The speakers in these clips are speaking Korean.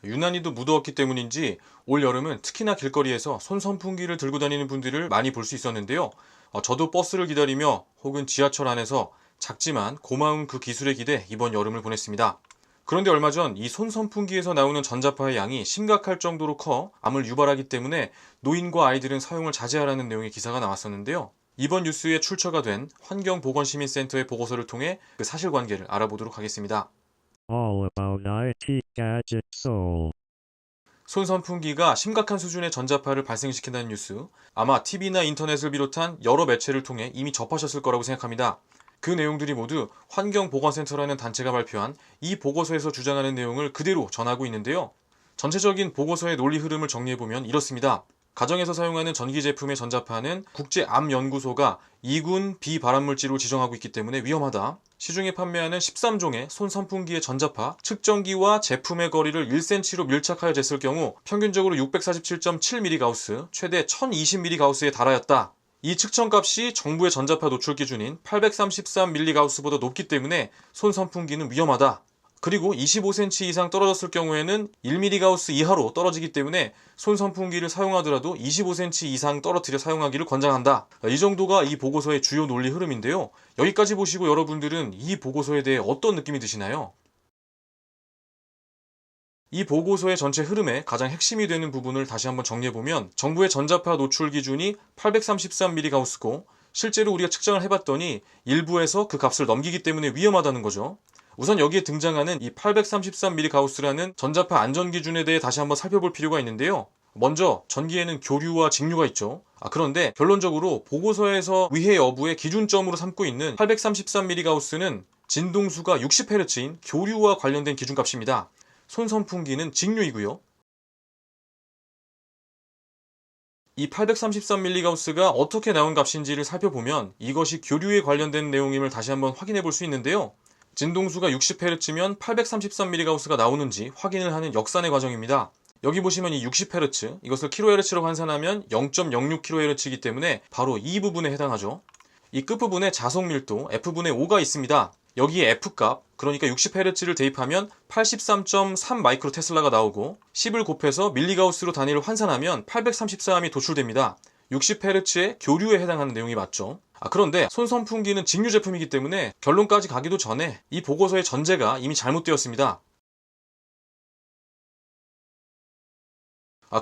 유난히도 무더웠기 때문인지 올 여름은 특히나 길거리에서 손선풍기를 들고 다니는 분들을 많이 볼 수 있었는데요. 저도 버스를 기다리며 혹은 지하철 안에서 작지만 고마운 그 기술에 기대 이번 여름을 보냈습니다. 그런데 얼마 전 이 손선풍기에서 나오는 전자파의 양이 심각할 정도로 커 암을 유발하기 때문에 노인과 아이들은 사용을 자제하라는 내용의 기사가 나왔었는데요. 이번 뉴스에 출처가 된 환경보건시민센터의 보고서를 통해 그 사실관계를 알아보도록 하겠습니다. All about IT Gadget Soul. 손선풍기가 심각한 수준의 전자파를 발생시킨다는 뉴스, 아마 TV나 인터넷을 비롯한 여러 매체를 통해 이미 접하셨을 거라고 생각합니다. 그 내용들이 모두 환경보건센터라는 단체가 발표한 이 보고서에서 주장하는 내용을 그대로 전하고 있는데요. 전체적인 보고서의 논리 흐름을 정리해보면 이렇습니다. 가정에서 사용하는 전기 제품의 전자파는 국제암연구소가 2군 비발암물질로 지정하고 있기 때문에 위험하다. 시중에 판매하는 13종의 손선풍기의 전자파, 측정기와 제품의 거리를 1cm로 밀착하여 쟀을 경우 평균적으로 647.7mGauss, 최대 1020mGauss에 달하였다. 이 측정값이 정부의 전자파 노출 기준인 833mGauss보다 높기 때문에 손선풍기는 위험하다. 그리고 25cm 이상 떨어졌을 경우에는 1mGauss 이하로 떨어지기 때문에 손선풍기를 사용하더라도 25cm 이상 떨어뜨려 사용하기를 권장한다. 이 정도가 이 보고서의 주요 논리 흐름인데요. 여기까지 보시고 여러분들은 이 보고서에 대해 어떤 느낌이 드시나요? 이 보고서의 전체 흐름의 가장 핵심이 되는 부분을 다시 한번 정리해보면 정부의 전자파 노출 기준이 833mGauss고 실제로 우리가 측정을 해봤더니 일부에서 그 값을 넘기기 때문에 위험하다는 거죠. 우선 여기에 등장하는 이 833mGauss라는 전자파 안전 기준에 대해 다시 한번 살펴볼 필요가 있는데요. 먼저 전기에는 교류와 직류가 있죠. 그런데 결론적으로 보고서에서 위해 여부의 기준점으로 삼고 있는 833mGauss는 진동수가 60Hz인 교류와 관련된 기준값입니다. 손선풍기는 직류이고요. 이 833mGauss가 어떻게 나온 값인지를 살펴보면 이것이 교류에 관련된 내용임을 다시 한번 확인해 볼 수 있는데요. 진동수가 60Hz면 833mGauss가 나오는지 확인을 하는 역산의 과정입니다. 여기 보시면 이 60Hz, 이것을 kHz로 환산하면 0.06kHz이기 때문에 바로 이 부분에 해당하죠. 이 끝부분에 자석 밀도 F분의 5가 있습니다. 여기에 F값, 그러니까 60Hz를 대입하면 83.3마이크로테슬라가 나오고 10을 곱해서 밀리가우스로 단위를 환산하면 833이 도출됩니다. 60Hz의 교류에 해당하는 내용이 맞죠. 그런데 손선풍기는 직류 제품이기 때문에 결론까지 가기도 전에 이 보고서의 전제가 이미 잘못되었습니다.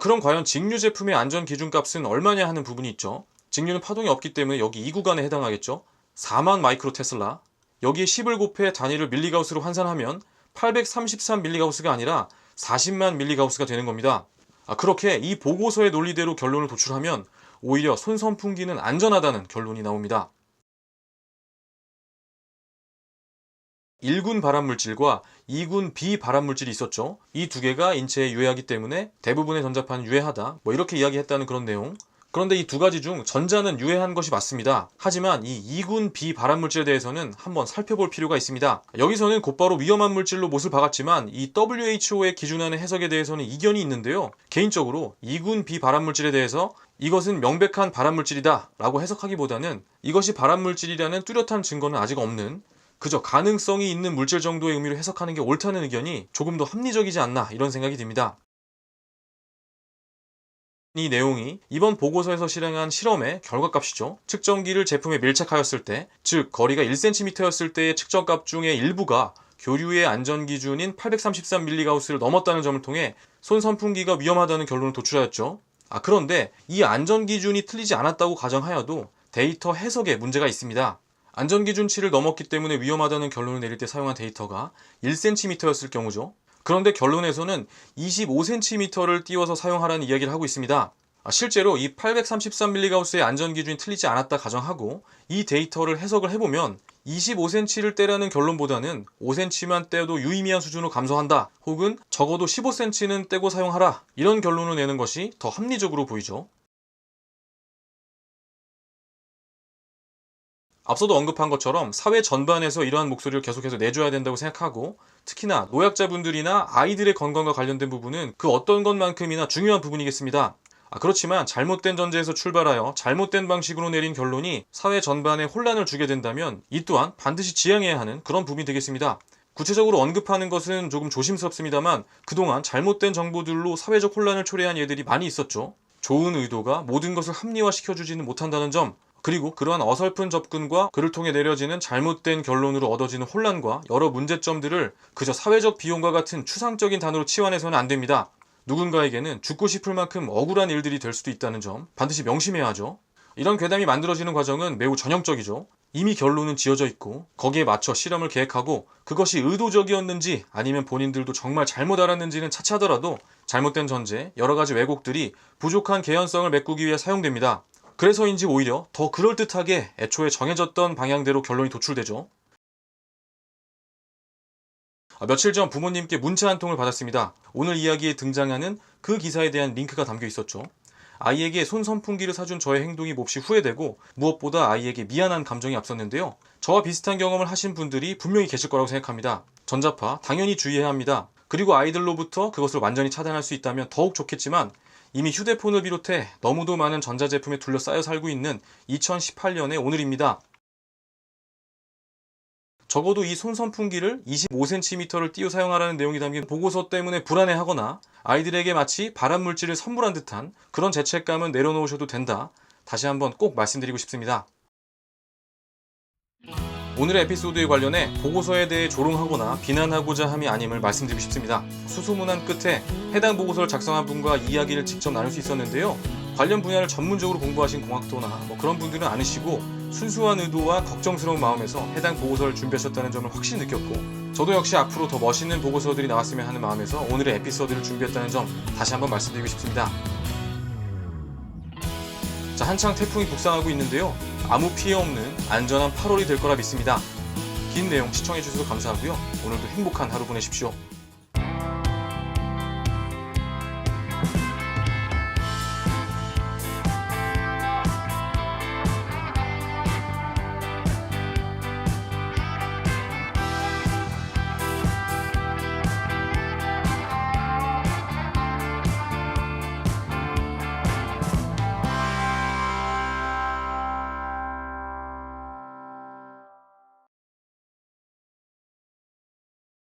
그럼 과연 직류 제품의 안전 기준값은 얼마냐 하는 부분이 있죠. 직류는 파동이 없기 때문에 여기 이 구간에 해당하겠죠. 4만 마이크로테슬라. 여기에 10을 곱해 단위를 밀리가우스로 환산하면 833mGauss가 아니라 40만 mGauss가 되는 겁니다. 그렇게 이 보고서의 논리대로 결론을 도출하면 오히려 손선풍기는 안전하다는 결론이 나옵니다. 1군 발암물질과 2군 비발암물질이 있었죠. 이 두 개가 인체에 유해하기 때문에 대부분의 전자파는 유해하다. 이렇게 이야기했다는 그런 내용. 그런데 이 두 가지 중 전자는 유해한 것이 맞습니다. 하지만 이 2군 비발암물질에 대해서는 한번 살펴볼 필요가 있습니다. 여기서는 곧바로 위험한 물질로 못을 박았지만 이 WHO의 기준하는 해석에 대해서는 이견이 있는데요. 개인적으로 2군 비발암물질에 대해서 이것은 명백한 발암물질이다 라고 해석하기보다는 이것이 발암물질이라는 뚜렷한 증거는 아직 없는, 그저 가능성이 있는 물질 정도의 의미로 해석하는 게 옳다는 의견이 조금 더 합리적이지 않나 이런 생각이 듭니다. 이 내용이 이번 보고서에서 실행한 실험의 결과값이죠. 측정기를 제품에 밀착하였을 때, 즉 거리가 1cm였을 때의 측정값 중의 일부가 교류의 안전 기준인 833mGauss를 넘었다는 점을 통해 손선풍기가 위험하다는 결론을 도출하였죠. 그런데 이 안전 기준이 틀리지 않았다고 가정하여도 데이터 해석에 문제가 있습니다. 안전 기준치를 넘었기 때문에 위험하다는 결론을 내릴 때 사용한 데이터가 1cm였을 경우죠. 그런데 결론에서는 25cm를 띄워서 사용하라는 이야기를 하고 있습니다. 실제로 이 833mGauss의 안전 기준이 틀리지 않았다 가정하고 이 데이터를 해석을 해보면 25cm를 떼라는 결론보다는 5cm만 떼도 유의미한 수준으로 감소한다, 혹은 적어도 15cm는 떼고 사용하라, 이런 결론을 내는 것이 더 합리적으로 보이죠. 앞서도 언급한 것처럼 사회 전반에서 이러한 목소리를 계속해서 내줘야 된다고 생각하고, 특히나 노약자분들이나 아이들의 건강과 관련된 부분은 그 어떤 것만큼이나 중요한 부분이겠습니다. 그렇지만 잘못된 전제에서 출발하여 잘못된 방식으로 내린 결론이 사회 전반에 혼란을 주게 된다면 이 또한 반드시 지양해야 하는 그런 부분이 되겠습니다. 구체적으로 언급하는 것은 조금 조심스럽습니다만 그동안 잘못된 정보들로 사회적 혼란을 초래한 예들이 많이 있었죠. 좋은 의도가 모든 것을 합리화시켜주지는 못한다는 점, 그리고 그러한 어설픈 접근과 그를 통해 내려지는 잘못된 결론으로 얻어지는 혼란과 여러 문제점들을 그저 사회적 비용과 같은 추상적인 단어로 치환해서는 안 됩니다. 누군가에게는 죽고 싶을 만큼 억울한 일들이 될 수도 있다는 점 반드시 명심해야 하죠. 이런 괴담이 만들어지는 과정은 매우 전형적이죠. 이미 결론은 지어져 있고 거기에 맞춰 실험을 계획하고 그것이 의도적이었는지 아니면 본인들도 정말 잘못 알았는지는 차치하더라도 잘못된 전제, 여러 가지 왜곡들이 부족한 개연성을 메꾸기 위해 사용됩니다. 그래서인지 오히려 더 그럴듯하게 애초에 정해졌던 방향대로 결론이 도출되죠. 며칠 전 부모님께 문자 한 통을 받았습니다. 오늘 이야기에 등장하는 그 기사에 대한 링크가 담겨 있었죠. 아이에게 손선풍기를 사준 저의 행동이 몹시 후회되고 무엇보다 아이에게 미안한 감정이 앞섰는데요. 저와 비슷한 경험을 하신 분들이 분명히 계실 거라고 생각합니다. 전자파 당연히 주의해야 합니다. 그리고 아이들로부터 그것을 완전히 차단할 수 있다면 더욱 좋겠지만 이미 휴대폰을 비롯해 너무도 많은 전자제품에 둘러싸여 살고 있는 2018년의 오늘입니다. 적어도 이 손선풍기를 25cm를 띄워 사용하라는 내용이 담긴 보고서 때문에 불안해하거나 아이들에게 마치 발암물질을 선물한 듯한 그런 죄책감은 내려놓으셔도 된다. 다시 한번 꼭 말씀드리고 싶습니다. 오늘의 에피소드에 관련해 보고서에 대해 조롱하거나 비난하고자 함이 아님을 말씀드리고 싶습니다. 수소문한 끝에 해당 보고서를 작성한 분과 이야기를 직접 나눌 수 있었는데요. 관련 분야를 전문적으로 공부하신 공학도나 그런 분들은 아니시고 순수한 의도와 걱정스러운 마음에서 해당 보고서를 준비하셨다는 점을 확실히 느꼈고 저도 역시 앞으로 더 멋있는 보고서들이 나왔으면 하는 마음에서 오늘의 에피소드를 준비했다는 점 다시 한번 말씀드리고 싶습니다. 자, 한창 태풍이 북상하고 있는데요. 아무 피해 없는 안전한 8월이 될 거라 믿습니다. 긴 내용 시청해주셔서 감사하고요. 오늘도 행복한 하루 보내십시오.